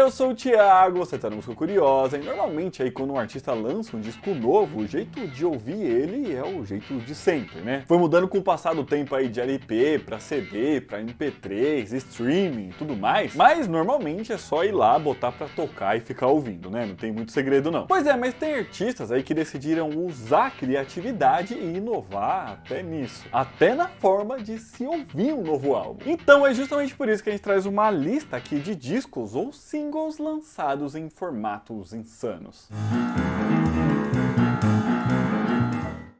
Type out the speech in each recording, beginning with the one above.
Eu sou o Thiago, você tá no Música Curiosa, e normalmente aí quando um artista lança um disco novo, o jeito de ouvir ele é o jeito de sempre, né? Foi mudando com o passar do tempo aí de LP pra CD, pra MP3, streaming, tudo mais, mas normalmente é só ir lá, botar pra tocar e ficar ouvindo, né? Não tem muito segredo não. Pois é, mas tem artistas aí que decidiram usar a criatividade e inovar até nisso, até na forma de se ouvir um novo álbum. Então é justamente por isso que a gente traz uma lista aqui de discos ou singles lançados em formatos insanos.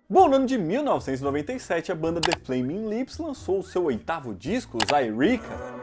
Bom, no ano de 1997, a banda The Flaming Lips lançou o seu 8º disco, Zaireeka.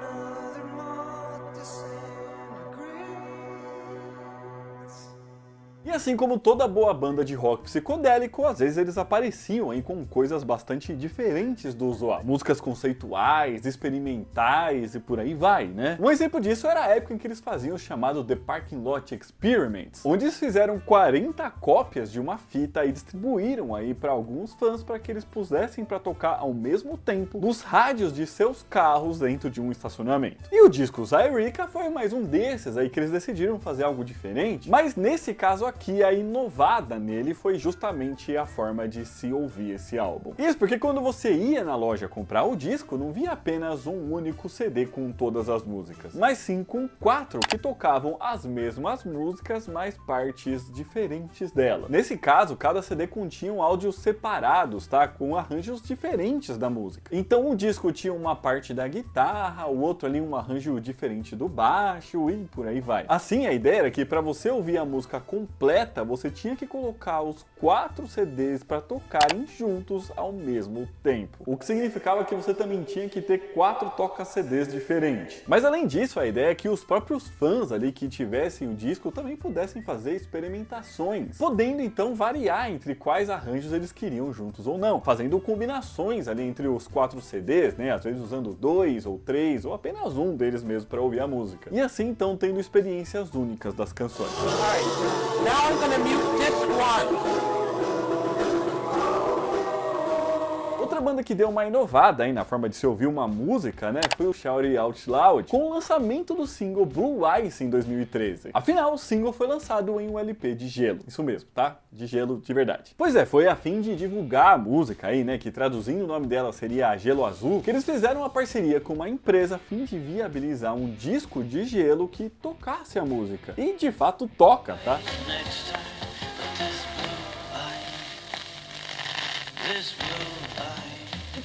E assim como toda boa banda de rock psicodélico, às vezes eles apareciam aí com coisas bastante diferentes do usual. Músicas conceituais, experimentais e por aí vai, né? Um exemplo disso era a época em que eles faziam o chamado The Parking Lot Experiments, onde eles fizeram 40 cópias de uma fita e distribuíram aí para alguns fãs para que eles pusessem para tocar ao mesmo tempo nos rádios de seus carros dentro de um estacionamento. E o disco Zaireeka foi mais um desses aí que eles decidiram fazer algo diferente, mas nesse caso aqui a inovada nele foi justamente a forma de se ouvir esse álbum. Isso porque quando você ia na loja comprar o disco, não via apenas um único CD com todas as músicas, mas sim com 4 que tocavam as mesmas músicas, mas partes diferentes dela. Nesse caso, cada CD continha áudios separados, tá? Com arranjos diferentes da música. Então o disco tinha uma parte da guitarra, o outro ali um arranjo diferente do baixo e por aí vai. Assim, a ideia era que para você ouvir a música completa, você tinha que colocar os 4 CDs para tocarem juntos ao mesmo tempo. O que significava que você também tinha que ter 4 toca-CDs diferentes. Mas além disso, a ideia é que os próprios fãs ali que tivessem o disco também pudessem fazer experimentações, podendo então variar entre quais arranjos eles queriam juntos ou não, fazendo combinações ali entre os 4 CDs, né? Às vezes usando 2 ou 3 ou apenas um deles mesmo para ouvir a música. E assim então tendo experiências únicas das canções. Now I'm gonna mute this one. Outra banda que deu uma inovada aí na forma de se ouvir uma música, né, foi o Shout It Out Loud, com o lançamento do single Blue Ice em 2013. Afinal, o single foi lançado em um LP de gelo, isso mesmo, tá? De gelo de verdade. Pois é, foi a fim de divulgar a música aí, né, que traduzindo o nome dela seria Gelo Azul, que eles fizeram uma parceria com uma empresa a fim de viabilizar um disco de gelo que tocasse a música. E de fato toca, tá?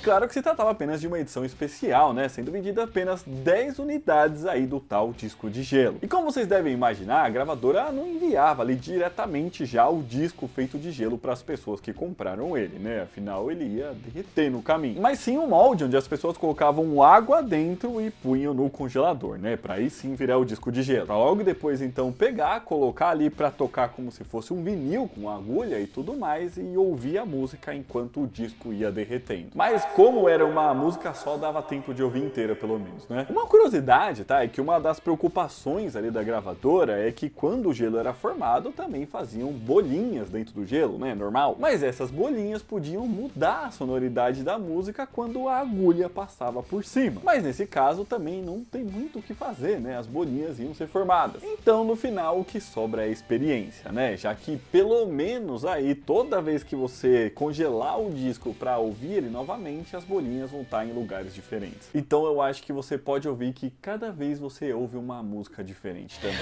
Claro que se tratava apenas de uma edição especial, né, sendo vendida apenas 10 unidades aí do tal disco de gelo. E como vocês devem imaginar, a gravadora não enviava ali diretamente já o disco feito de gelo para as pessoas que compraram ele, né, afinal ele ia derreter no caminho. Mas sim um molde onde as pessoas colocavam água dentro e punham no congelador, né, para aí sim virar o disco de gelo. Pra logo depois então pegar, colocar ali para tocar como se fosse um vinil com agulha e tudo mais e ouvir a música enquanto o disco ia derretendo. Mas como era uma música só, dava tempo de ouvir inteira, pelo menos, né? Uma curiosidade, tá, é que uma das preocupações ali da gravadora é que quando o gelo era formado, também faziam bolinhas dentro do gelo, né, normal. Mas essas bolinhas podiam mudar a sonoridade da música quando a agulha passava por cima. Mas nesse caso também não tem muito o que fazer, né, as bolinhas iam ser formadas. Então, no final, o que sobra é a experiência, né, já que pelo menos aí, toda vez que você congelar o disco para ouvir ele novamente, as bolinhas vão estar em lugares diferentes. Então eu acho que você pode ouvir que cada vez você ouve uma música diferente também.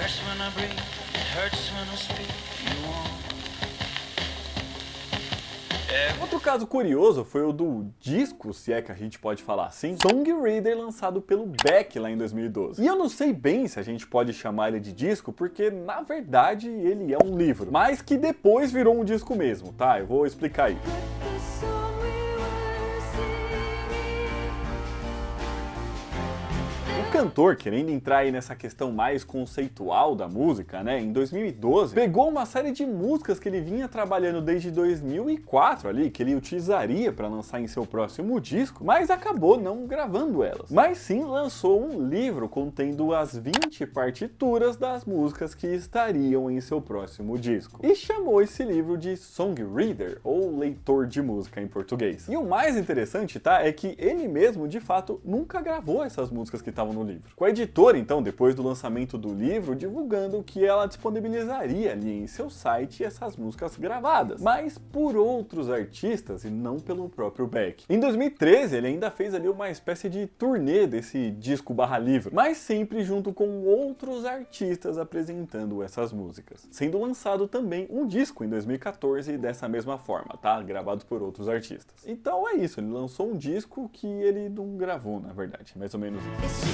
Outro caso curioso foi o do disco, se é que a gente pode falar assim, Song Reader, lançado pelo Beck lá em 2012. E eu não sei bem se a gente pode chamar ele de disco, porque na verdade ele é um livro, mas que depois virou um disco mesmo, tá? Eu vou explicar aí. O cantor, querendo entrar aí nessa questão mais conceitual da música, né, em 2012, pegou uma série de músicas que ele vinha trabalhando desde 2004 ali, que ele utilizaria para lançar em seu próximo disco, mas acabou não gravando elas. Mas sim lançou um livro contendo as 20 partituras das músicas que estariam em seu próximo disco. E chamou esse livro de Song Reader, ou leitor de música em português. E o mais interessante, tá, é que ele mesmo, de fato, nunca gravou essas músicas que estavam no livro. Com a editora, então, depois do lançamento do livro, divulgando que ela disponibilizaria ali em seu site essas músicas gravadas, mas por outros artistas e não pelo próprio Beck. Em 2013, ele ainda fez ali uma espécie de turnê desse disco/livro, mas sempre junto com outros artistas apresentando essas músicas. Sendo lançado também um disco em 2014 dessa mesma forma, tá? Gravado por outros artistas. Então é isso, ele lançou um disco que ele não gravou, na verdade, mais ou menos isso.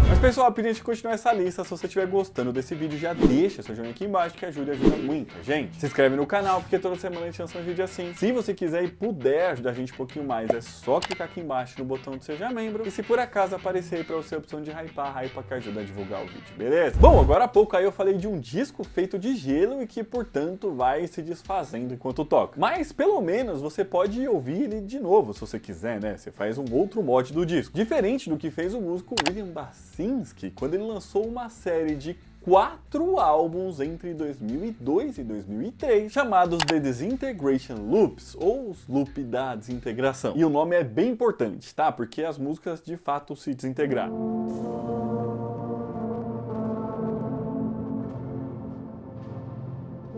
Mas pessoal, pra gente continuar essa lista, se você estiver gostando desse vídeo, já deixa seu joinha aqui embaixo, que ajuda muita gente. Se inscreve no canal, porque toda semana a gente lança um vídeo assim. Se você quiser e puder ajudar a gente um pouquinho mais, é só clicar aqui embaixo no botão de Seja Membro. E se por acaso aparecer aí pra você a opção de hypar que ajuda a divulgar o vídeo, beleza? Bom, agora há pouco aí eu falei de um disco feito de gelo e que, portanto, vai se desfazendo enquanto toca. Mas, pelo menos, você pode ouvir ele de novo, se você quiser, né? Você faz um outro mod do disco. Diferente do que fez o músico William Basinski, quando ele lançou uma série de 4 álbuns entre 2002 e 2003, chamados The Disintegration Loops, ou os loop da desintegração. E o nome é bem importante, tá? Porque as músicas de fato se desintegraram.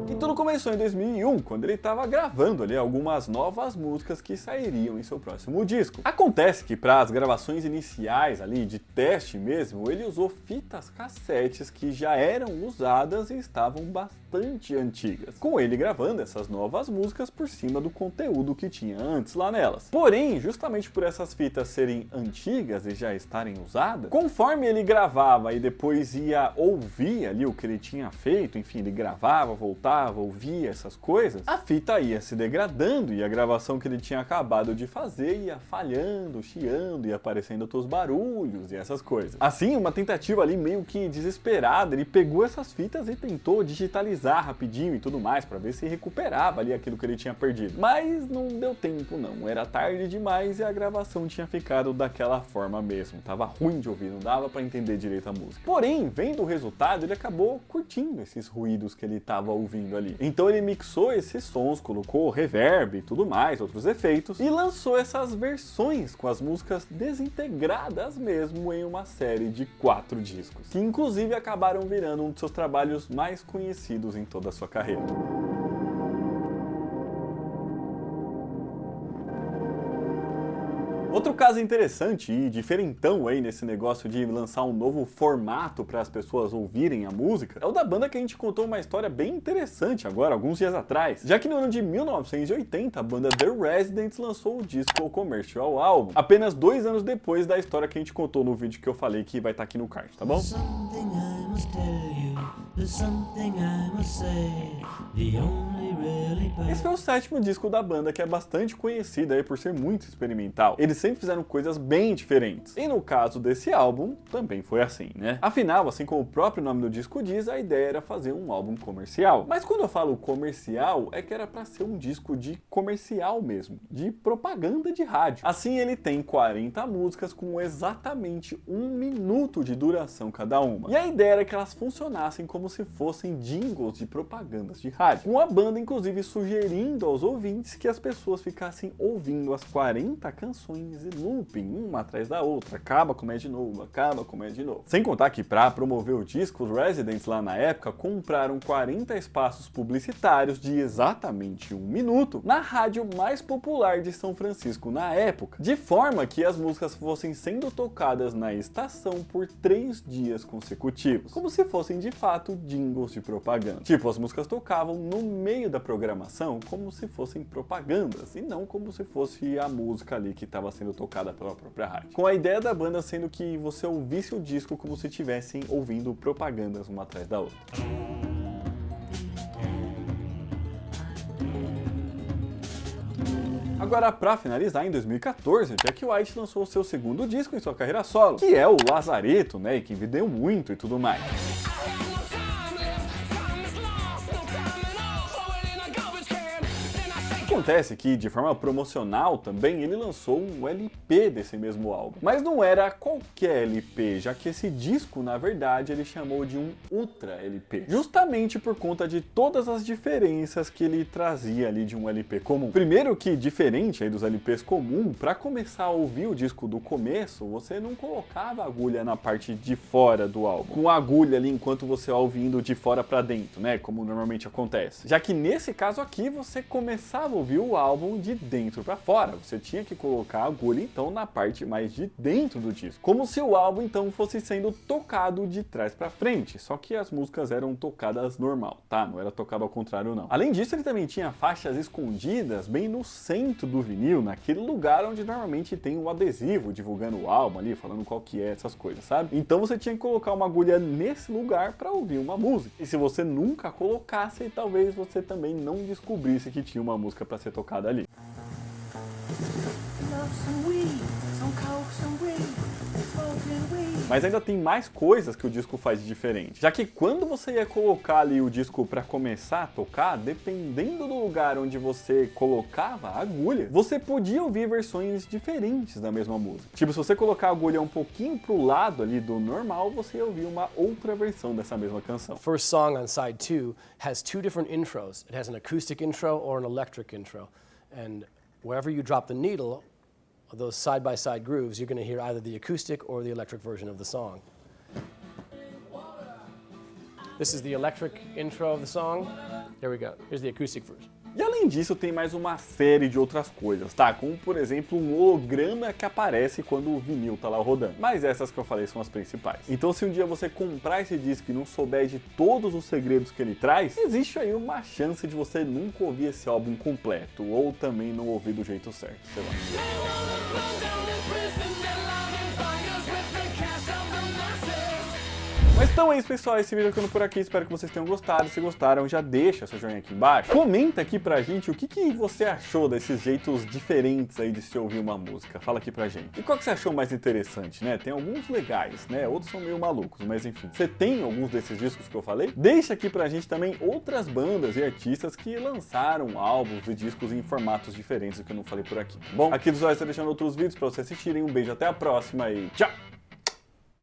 E tudo começou em 2001, quando ele estava gravando ali algumas novas músicas que sairiam em seu próximo disco. Acontece que para as gravações iniciais ali, de teste mesmo, ele usou fitas cassetes que já eram usadas e estavam bastante antigas, com ele gravando essas novas músicas por cima do conteúdo que tinha antes lá nelas. Porém, justamente por essas fitas serem antigas e já estarem usadas, conforme ele gravava e depois ia ouvir ali o que ele tinha feito, enfim, ele gravava, voltava, ouvia essas coisas, a fita ia se degradando e a gravação que ele tinha acabado de fazer ia falhando, chiando e aparecendo outros barulhos e essas coisas. Assim, uma tentativa ali meio que desesperada, ele pegou essas fitas e tentou digitalizar rapidinho e tudo mais para ver se recuperava ali aquilo que ele tinha perdido. Mas não deu tempo não, era tarde demais e a gravação tinha ficado daquela forma mesmo, tava ruim de ouvir, não dava para entender direito a música. Porém, vendo o resultado, ele acabou curtindo esses ruídos que ele tava ouvindo ali. Então ele mixou esses sons, colocou reverb e tudo mais, outros efeitos, e lançou essas versões com as músicas desintegradas mesmo em uma série de 4 discos, que inclusive acabaram virando um dos seus trabalhos mais conhecidos em toda a sua carreira. Outro caso interessante e diferentão aí nesse negócio de lançar um novo formato para as pessoas ouvirem a música é o da banda que a gente contou uma história bem interessante agora, alguns dias atrás, já que no ano de 1980 a banda The Residents lançou o disco Commercial Album, apenas 2 anos depois da história que a gente contou no vídeo que eu falei que vai estar aqui no card, tá bom? Esse foi o 7º disco da banda, que é bastante conhecido aí por ser muito experimental. Eles sempre fizeram coisas bem diferentes. E no caso desse álbum, também foi assim, né? Afinal, assim como o próprio nome do disco diz, a ideia era fazer um álbum comercial. Mas quando eu falo comercial, é que era pra ser um disco de comercial mesmo, de propaganda de rádio. Assim, ele tem 40 músicas com exatamente 1 minuto de duração cada uma. E a ideia era que elas funcionassem como se fossem jingles de propagandas de rádio. Com a banda, inclusive, sugerindo aos ouvintes que as pessoas ficassem ouvindo as 40 canções e looping, uma atrás da outra, acaba, começa de novo, acaba, começa de novo. Sem contar que para promover o disco, os Residents lá na época compraram 40 espaços publicitários de exatamente 1 minuto na rádio mais popular de São Francisco na época, de forma que as músicas fossem sendo tocadas na estação por 3 dias consecutivos, como se fossem de fato jingles de propaganda. Tipo, as músicas tocavam no meio da programação como se fossem propagandas e não como se fosse a música ali que estava sendo tocada pela própria rádio. Com a ideia da banda sendo que você ouvisse o disco como se estivessem ouvindo propagandas uma atrás da outra. Agora, pra finalizar, em 2014, Jack White lançou o seu 2º disco em sua carreira solo, que é o Lazareto, né, e que vendeu muito e tudo mais. Acontece que, de forma promocional também, ele lançou um LP desse mesmo álbum. Mas não era qualquer LP, já que esse disco, na verdade, ele chamou de um Ultra LP. Justamente por conta de todas as diferenças que ele trazia ali de um LP comum. Primeiro que, diferente aí dos LPs comum, para começar a ouvir o disco do começo, você não colocava a agulha na parte de fora do álbum, com a agulha ali enquanto você vai ouvindo de fora para dentro, né, como normalmente acontece. Já que nesse caso aqui, você começava a ouvir o álbum de dentro para fora. Você tinha que colocar a agulha então na parte mais de dentro do disco, como se o álbum então fosse sendo tocado de trás para frente, só que as músicas eram tocadas normal, tá? Não era tocado ao contrário não. Além disso, ele também tinha faixas escondidas bem no centro do vinil, naquele lugar onde normalmente tem um adesivo divulgando o álbum ali, falando qual que é, essas coisas, sabe? Então você tinha que colocar uma agulha nesse lugar para ouvir uma música. E se você nunca colocasse, talvez você também não descobrisse que tinha uma música para ser tocada ali. Mas ainda tem mais coisas que o disco faz de diferente, já que quando você ia colocar ali o disco para começar a tocar, dependendo do lugar onde você colocava a agulha, você podia ouvir versões diferentes da mesma música. Tipo, se você colocar a agulha um pouquinho pro lado ali do normal, você ia ouvir uma outra versão dessa mesma canção. First song on side 2 has two different intros. It has an acoustic intro or an electric intro. And wherever you drop the needle, those side-by-side grooves, you're going to hear either the acoustic or the electric version of the song. This is the electric intro of the song. Here we go. Here's the acoustic version. E além disso, tem mais uma série de outras coisas, tá? Como, por exemplo, um holograma que aparece quando o vinil tá lá rodando. Mas essas que eu falei são as principais. Então, se um dia você comprar esse disco e não souber de todos os segredos que ele traz, existe aí uma chance de você nunca ouvir esse álbum completo, ou também não ouvir do jeito certo, sei lá. Mas então é isso, pessoal, esse vídeo ficando por aqui, espero que vocês tenham gostado. Se gostaram, já deixa seu joinha aqui embaixo. Comenta aqui pra gente o que você achou desses jeitos diferentes aí de se ouvir uma música. Fala aqui pra gente. E qual que você achou mais interessante, né? Tem alguns legais, né? Outros são meio malucos, mas enfim. Você tem alguns desses discos que eu falei? Deixa aqui pra gente também outras bandas e artistas que lançaram álbuns e discos em formatos diferentes do que eu não falei por aqui. Bom, aqui dos olhos eu tô deixando outros vídeos pra vocês assistirem. Um beijo, até a próxima e tchau!